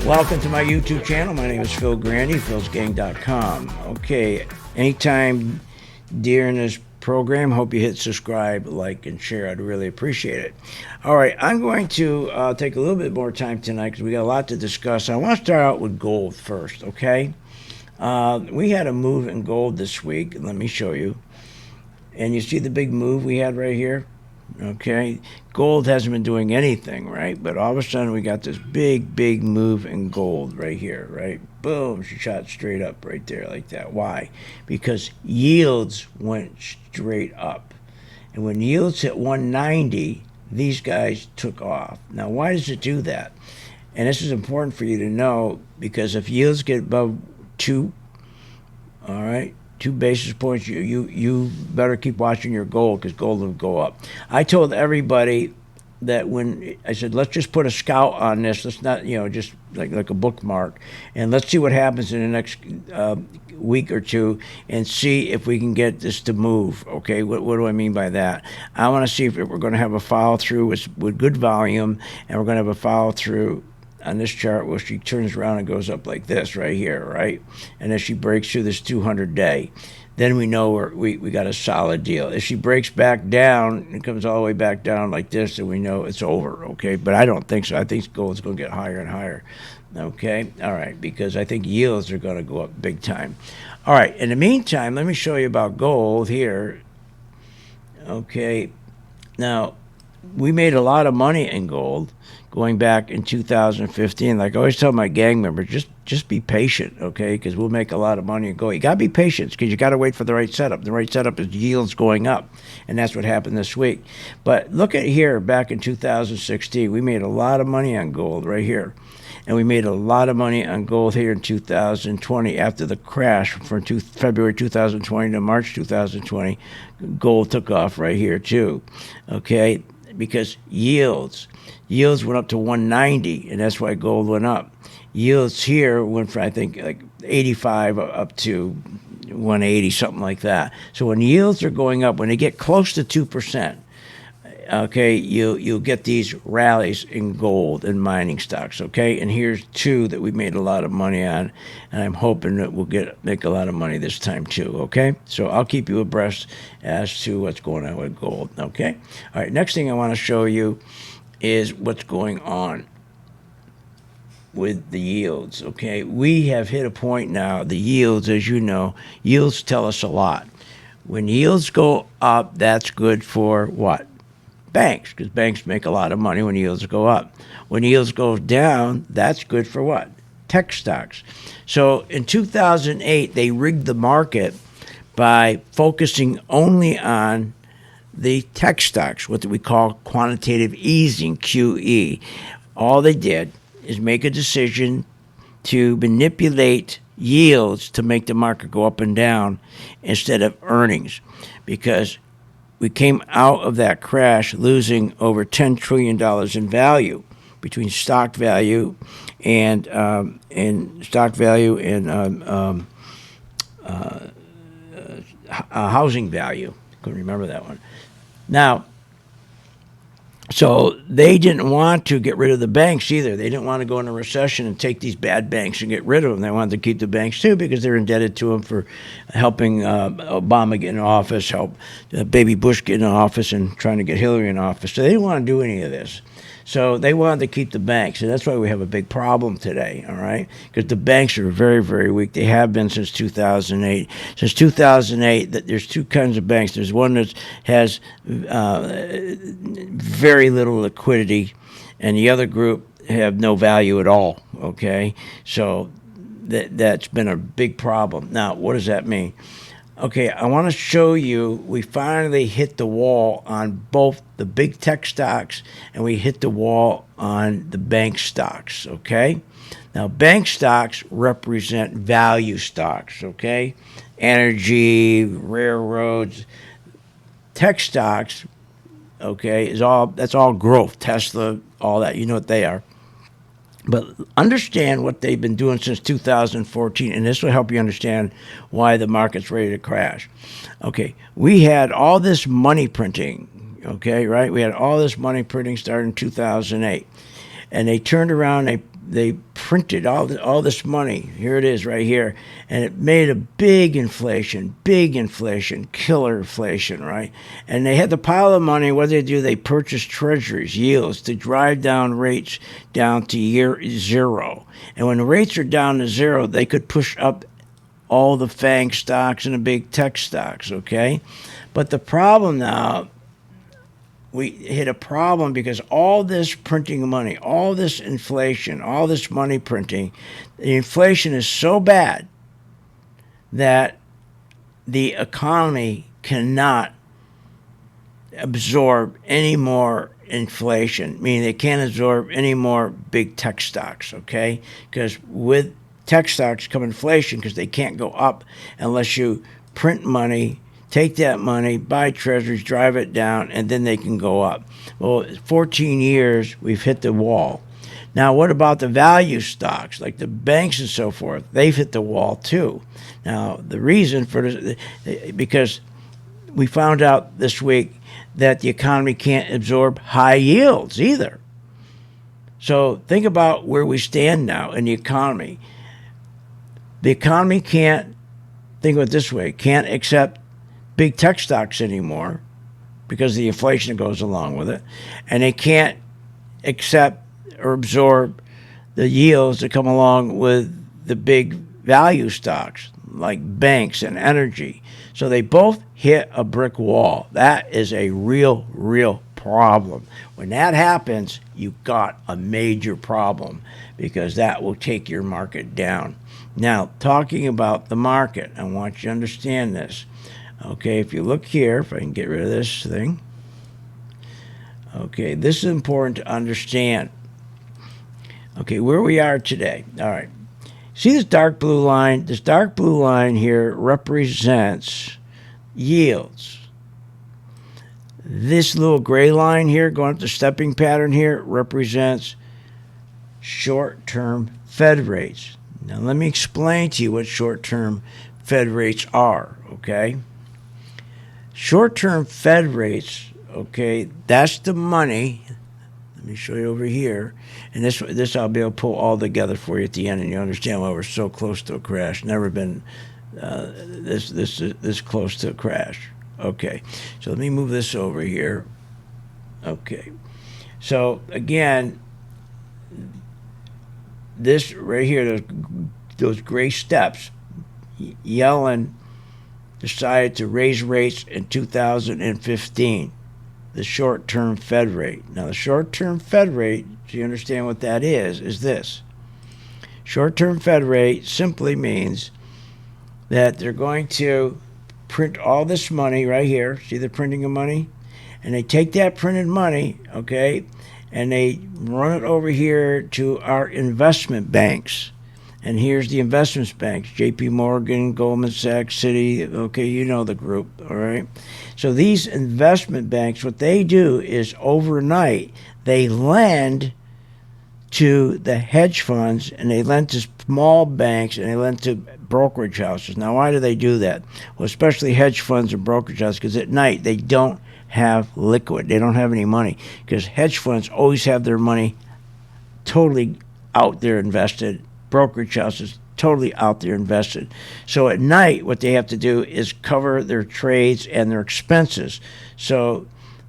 Welcome to my YouTube channel. My name is Phil Grande, philsgang.com. Okay, anytime during this program, hope you hit subscribe, like, and share. I'd really appreciate it. All right, I'm going to take a little bit more time tonight because we got a lot to discuss. I want to start out with gold first, okay? We had a move in gold this week. Let me show you. And you see the big move we had right here? Okay, gold hasn't been doing anything, right? But all of a sudden we got this big move in gold right here, right? Boom, she shot straight up right there like that. Why? Because yields went straight up. And when yields hit 190, these guys took off. Now, why does it do that? And this is important for you to know, because if yields get above 2, all right, 2 basis points, you better keep watching your gold, because gold will go up. I told everybody that when I said, let's just put a scout on this, let's not, just like a bookmark, and let's see what happens in the next week or two and see if we can get this to move. Okay, what do I mean by that? I want to see if we're going to have a follow through with good volume, and we're going to have a follow through on this chart where she turns around and goes up like this right here, right? And as she breaks through this 200-day, then we know we got a solid deal. If she breaks back down and comes all the way back down like this, then we know it's over, okay? But I don't think so. I think gold's going to get higher and higher, okay? All right, because I think yields are going to go up big time. All right, in the meantime, let me show you about gold here, okay? Now, we made a lot of money in gold going back in 2015. Like I always tell my gang members, just be patient, okay? Because we'll make a lot of money in gold. You got to be patient because you got to wait for the right setup. The right setup is yields going up, and that's what happened this week. But look at here, back in 2016, we made a lot of money on gold right here. And we made a lot of money on gold here in 2020 after the crash from February 2020 to March 2020. Gold took off right here too, okay? Because yields went up to 190, and that's why gold went up. Yields here went from, I think, like 85 up to 180, something like that. So when yields are going up, when they get close to 2%, okay, you'll get these rallies in gold and mining stocks, okay? And here's 2 that we made a lot of money on, and I'm hoping that we'll make a lot of money this time too, okay? So I'll keep you abreast as to what's going on with gold, okay? All right, next thing I want to show you is what's going on with the yields, okay? We have hit a point now, the yields, as you know, yields tell us a lot. When yields go up, that's good for what? Banks, because banks make a lot of money when yields go up. When yields go down, that's good for what? Tech stocks. So in 2008, they rigged the market by focusing only on the tech stocks, what we call quantitative easing, QE. All they did is make a decision to manipulate yields to make the market go up and down instead of earnings, because we came out of that crash losing over $10 trillion in value between stock value and housing value. Couldn't remember that one. Now, so they didn't want to get rid of the banks either. They didn't want to go into a recession and take these bad banks and get rid of them. They wanted to keep the banks too because they're indebted to them for helping Obama get in office, help Baby Bush get in office, and trying to get Hillary in office. So they didn't want to do any of this. So they wanted to keep the banks, and that's why we have a big problem today, all right? Because the banks are very, very weak. They have been since 2008. Since 2008, there's 2 kinds of banks. There's one that has very little liquidity, and the other group have no value at all, okay? So that's been a big problem. Now, what does that mean? Okay, I want to show you, we finally hit the wall on both the big tech stocks and we hit the wall on the bank stocks, okay? Now, bank stocks represent value stocks, okay? Energy, railroads. Tech stocks okay, that's all growth. Tesla, all that, you know what they are. But understand what they've been doing since 2014, and this will help you understand why the market's ready to crash. Okay, we had all this money printing, okay, right? We had all this money printing starting in 2008, and they turned around, they printed all this money. Here it is right here, and it made a big inflation, killer inflation, right? And they had the pile of money. What did they do? They purchased treasuries, yields, to drive down rates down to year zero. And when the rates are down to zero, they could push up all the FANG stocks and the big tech stocks, okay? But the problem now, we hit a problem because all this printing of money, all this inflation, all this money printing, the inflation is so bad that the economy cannot absorb any more inflation, meaning they can't absorb any more big tech stocks, okay? Because with tech stocks come inflation because they can't go up unless you print money, take that money, buy treasuries, drive it down, and then they can go up. Well, 14 years, we've hit the wall. Now, what about the value stocks, like the banks and so forth? They've hit the wall, too. Now, the reason for this, because we found out this week that the economy can't absorb high yields either. So think about where we stand now in the economy. The economy can't, think of it this way, can't accept big tech stocks anymore because of the inflation that goes along with it, and they can't accept or absorb the yields that come along with the big value stocks like banks and energy. So they both hit a brick wall. That is a real problem. When that happens, you've got a major problem because that will take your market down. Now, talking about the market, I want you to understand this. Okay, if you look here, if I can get rid of this thing. Okay, this is important to understand. Okay, where we are today. All right. See this dark blue line? This dark blue line here represents yields. This little gray line here going up the stepping pattern here represents short-term Fed rates. Now let me explain to you what short-term Fed rates are, okay? Short-term Fed rates, okay, that's the money. Let me show you over here. And this I'll be able to pull all together for you at the end, and you understand why we're so close to a crash. Never been this close to a crash. Okay, so let me move this over here. Okay, so again, this right here, those gray steps, Yellen decided to raise rates in 2015, the short-term Fed rate. Now, the short-term Fed rate, so you understand what that is this. Short-term Fed rate simply means that they're going to print all this money right here. See the printing of money? And they take that printed money, okay, and they run it over here to our investment banks. And here's the investment banks, JP Morgan, Goldman Sachs, Citi, okay, you know the group, all right? So these investment banks, what they do is overnight, they lend to the hedge funds, and they lend to small banks, and they lend to brokerage houses. Now, why do they do that? Well, especially hedge funds and brokerage houses, because at night they don't have liquid. They don't have any money, because hedge funds always have their money totally out there invested. Brokerage houses totally out there invested. So at night, what they have to do is cover their trades and their expenses. So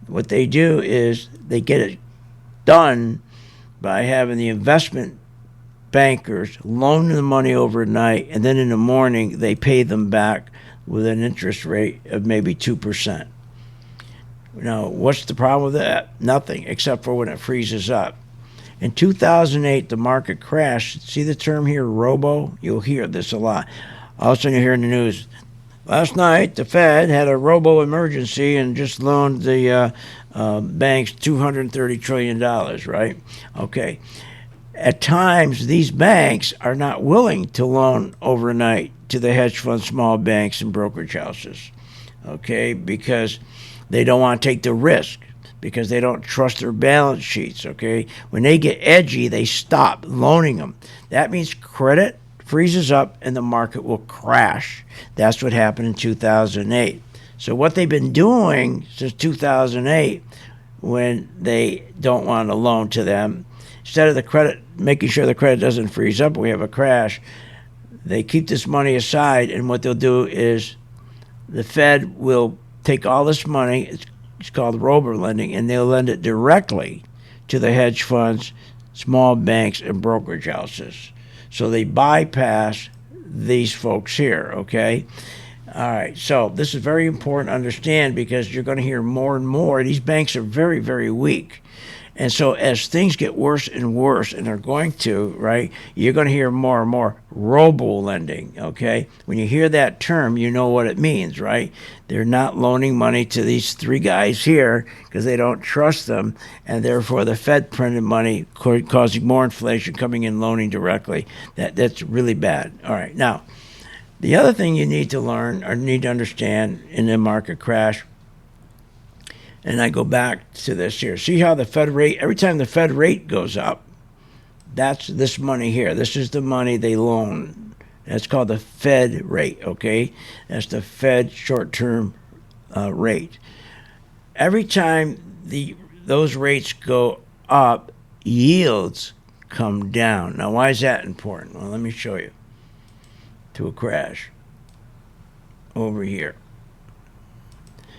what they do is they get it done by having the investment bankers loan the money overnight, and then in the morning they pay them back with an interest rate of maybe 2%. Now, what's the problem with that? Nothing, except for when it freezes up. In 2008, the market crashed. See the term here, robo? You'll hear this a lot. All of a sudden you hear in the news, last night the Fed had a robo emergency and just loaned the banks $230 trillion, right? Okay. At times, these banks are not willing to loan overnight to the hedge funds, small banks, and brokerage houses, okay, because they don't want to take the risk. because they don't trust their balance sheets, okay? When they get edgy, they stop loaning them. That means credit freezes up and the market will crash. That's what happened in 2008. So what they've been doing since 2008, when they don't want to loan to them, instead of the credit, making sure the credit doesn't freeze up when we have a crash, they keep this money aside, and what they'll do is the Fed will take all this money, it's called robo lending, and they'll lend it directly to the hedge funds, small banks, and brokerage houses. So they bypass these folks here, okay? All right, so this is very important to understand, because you're going to hear more and more. These banks are very, very weak. And so as things get worse and worse, and they're going to, right, you're going to hear more and more robo-lending, okay? When you hear that term, you know what it means, right? They're not loaning money to these three guys here because they don't trust them, and therefore the Fed printed money, causing more inflation, coming in loaning directly. That's really bad. All right, now, the other thing you need to learn or need to understand in the market crash, and I go back to this here. See how the Fed rate, every time the Fed rate goes up, that's this money here. This is the money they loan. That's called the Fed rate, okay? That's the Fed short-term rate. Every time those rates go up, yields come down. Now, why is that important? Well, let me show you. To a crash over here.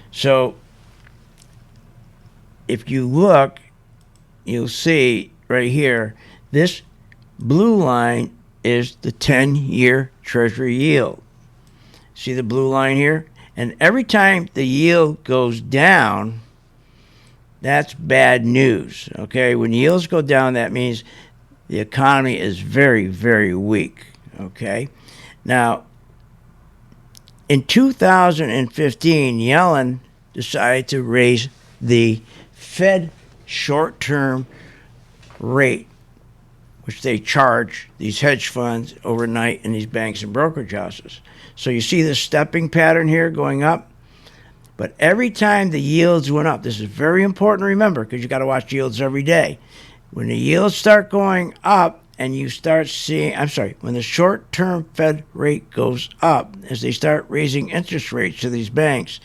So if you look, you'll see right here, this blue line is the 10-year Treasury yield. See the blue line here? And every time the yield goes down, that's bad news, okay? When yields go down, that means the economy is very, very weak, okay? Now, in 2015, Yellen decided to raise the Fed short-term rate, which they charge these hedge funds overnight in these banks and brokerage houses. So you see this stepping pattern here going up, but every time the yields went up, this is very important to remember because you got to watch yields every day. When the yields start going up, and you start seeing, when the short-term Fed rate goes up, as they start raising interest rates to these banks,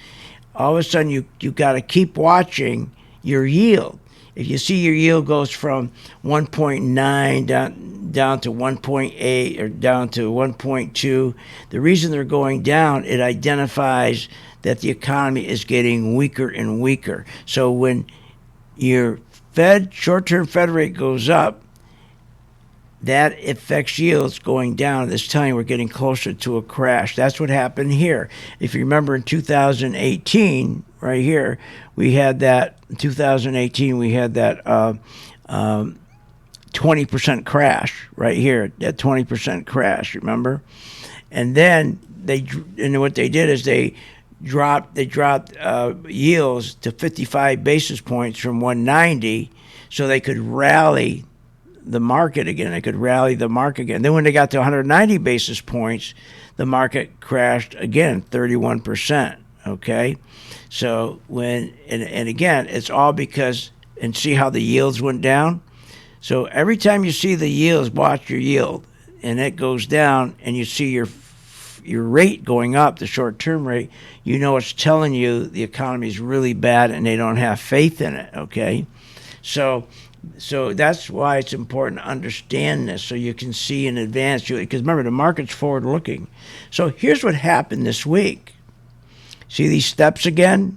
all of a sudden you got to keep watching your yield. If you see your yield goes from 1.9 down to 1.8 or down to 1.2, the reason they're going down, it identifies that the economy is getting weaker and weaker. So when your short-term Fed rate goes up, that affects yields going down. It's telling you we're getting closer to a crash. That's what happened here. If you remember in 2018, right here, we had that, 20% crash right here, that 20% crash, remember? And then what they did is they dropped yields to 55 basis points from 190 so they could rally the market again. They could rally the market again. Then when they got to 190 basis points, the market crashed again, 31%, okay? So and again, it's all because, and see how the yields went down? So every time you see the yields, watch your yield, and it goes down, and you see your rate going up, the short-term rate, you know it's telling you the economy is really bad and they don't have faith in it, okay? So that's why it's important to understand this so you can see in advance. Because remember, the market's forward-looking. So here's what happened this week. See these steps again?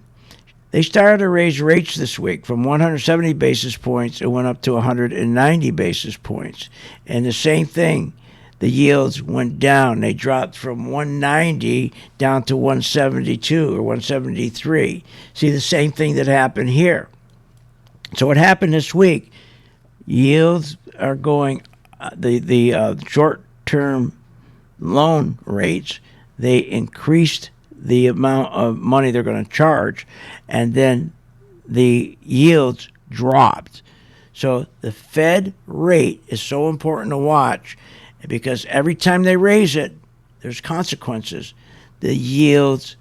They started to raise rates this week from 170 basis points. It went up to 190 basis points. And the same thing, the yields went down. They dropped from 190 down to 172 or 173. See the same thing that happened here. So what happened this week, yields are going, the short-term loan rates, they increased the amount of money they're going to charge, and then the yields dropped. So the Fed rate is so important to watch because every time they raise it, there's consequences. The yields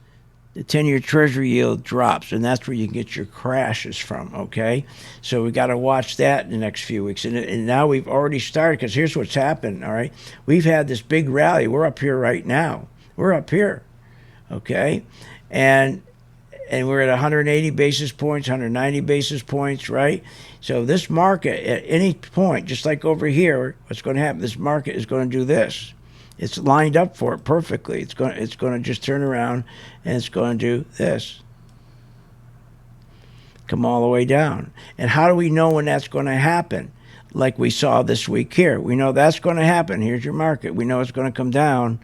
the 10-year Treasury yield drops, and that's where you can get your crashes from, okay? So we got to watch that in the next few weeks. And now we've already started, because here's what's happened, all right? We've had this big rally. We're up here right now. We're up here, okay? And we're at 180 basis points, 190 basis points, right? So this market, at any point, just like over here, what's going to happen? This market is going to do this. It's lined up for it perfectly. It's going to just turn around, and it's going to do this. Come all the way down. And how do we know when that's going to happen? Like we saw this week here. We know that's going to happen. Here's your market. We know it's going to come down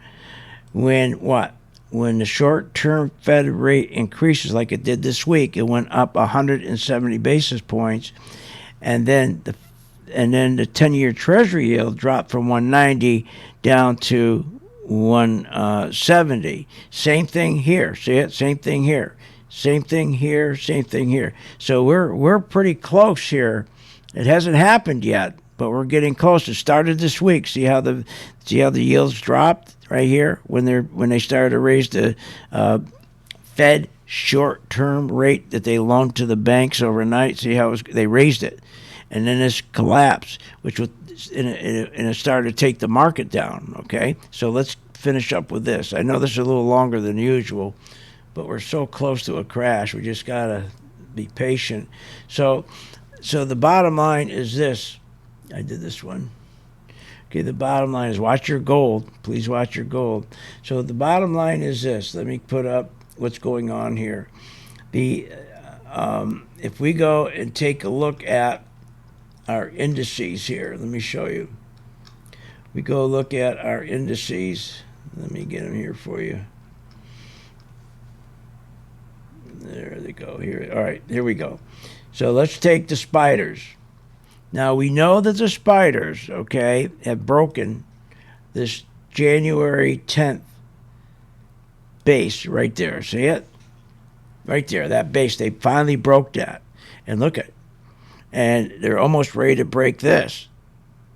when what? When the short-term Fed rate increases like it did this week. It went up 170 basis points, and then the 10-year Treasury yield dropped from 190 down to 170. Same thing here. See it? Same thing here. Same thing here. Same thing here. So we're pretty close here. It hasn't happened yet, but we're getting close. It started this week. See how the yields dropped right here when they started to raise the Fed short-term rate that they loaned to the banks overnight. See how they raised it, and then this collapse, which was and it started to take the market down. Okay, so let's finish up with this. I know this is a little longer than usual, but we're so close to a crash. We just gotta be patient. So the bottom line is this. I did this one. Okay, the bottom line is watch your gold. Please watch your gold. So the bottom line is this. Let me put up what's going on here. If we go and take a look at our indices here, let me show you. We go look at our indices. Let me get them here for you. There they go. Here. All right, here we go. So let's take the spiders. Now, we know that the spiders, okay, have broken this January 10th base right there. See it? Right there, that base. They finally broke that. And look at it. And they're almost ready to break this.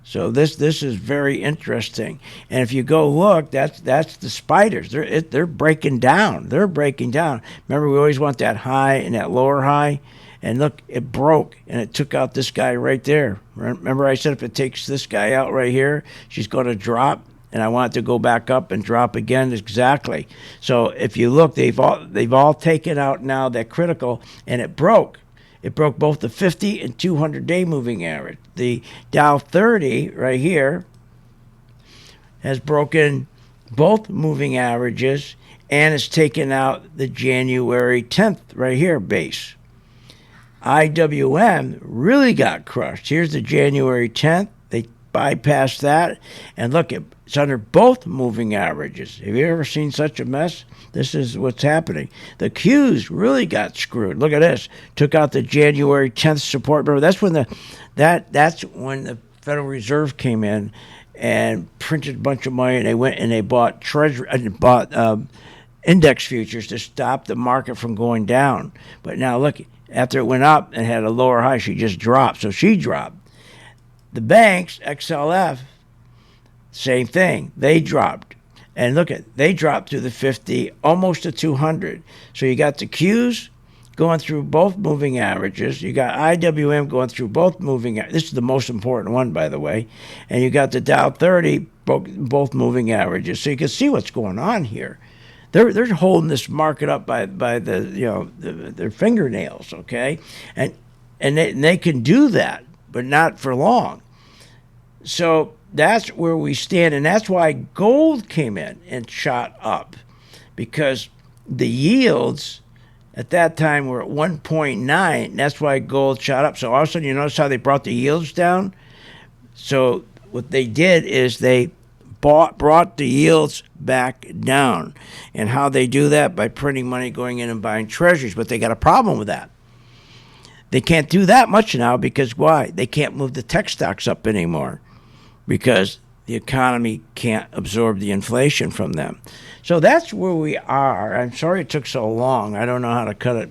So this is very interesting. And if you go look, that's the spiders. They're breaking down. They're breaking down. Remember, we always want that high and that lower high. And look, it broke, and it took out this guy right there. Remember I said if it takes this guy out right here, she's going to drop, and I want it to go back up and drop again. Exactly. So if you look, they've all taken out now that critical, and it broke. It broke both the 50 and 200-day moving average. The Dow 30 right here has broken both moving averages, and it's taken out the January 10th right here base. IWM really got crushed. Here's the January 10th. They bypassed that. And look, it's under both moving averages. Have you ever seen such a mess? This is what's happening. The Qs really got screwed. Look at this. Took out the January 10th support. Remember, that's when the Federal Reserve came in and printed a bunch of money, and they went and they bought index futures to stop the market from going down. But now look, after it went up and had a lower high, she just dropped. So she dropped. The banks, XLF, same thing. They dropped. And look they dropped to the 50, almost to 200. So you got the Qs going through both moving averages. You got IWM going through both moving averages. This is the most important one, by the way. And you got the Dow 30, both moving averages. So you can see what's going on here. They're holding this market up by their fingernails, okay, and they can do that, but not for long. So that's where we stand, and that's why gold came in and shot up, because the yields at that time were at 1.9. That's why gold shot up. So all of a sudden, you notice how they brought the yields down. So what they did is they brought the yields back down. And how they do that? By printing money, going in and buying treasuries. But they got a problem with that. They can't do that much now because why? They can't move the tech stocks up anymore because the economy can't absorb the inflation from them. So that's where we are. I'm sorry it took so long. I don't know how to cut it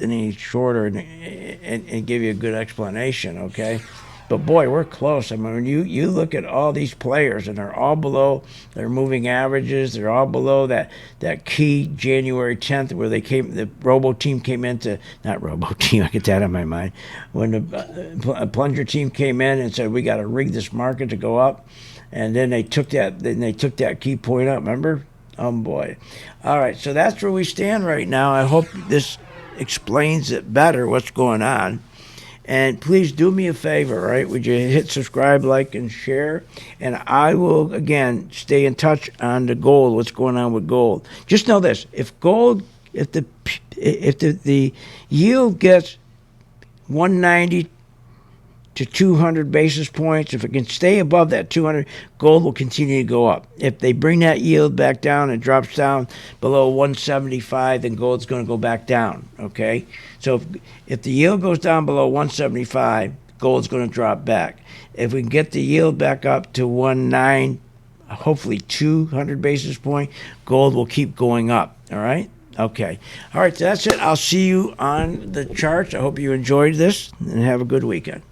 any shorter and give you a good explanation, okay? But boy, we're close. I mean, when you look at all these players, and they're all below their moving averages. They're all below that key January 10th where the Robo team came into, not Robo team. I get that on my mind. When the plunger team came in and said we got to rig this market to go up, and then they took that key point up. Remember? Oh boy. All right, so that's where we stand right now. I hope this explains it better what's going on. And please do me a favor, right? Would you hit subscribe, like, and share? And I will, again, stay in touch on the gold, what's going on with gold. Just know this: if the yield gets 190 to 200 basis points, if it can stay above that 200, gold will continue to go up. If they bring that yield back down and drops down below 175, then gold's going to go back down, okay? So if the yield goes down below 175, gold's going to drop back. If we can get the yield back up to 19, hopefully 200 basis point, gold will keep going up, all right? Okay. All right, that's it. I'll see you on the charts. I hope you enjoyed this, and have a good weekend.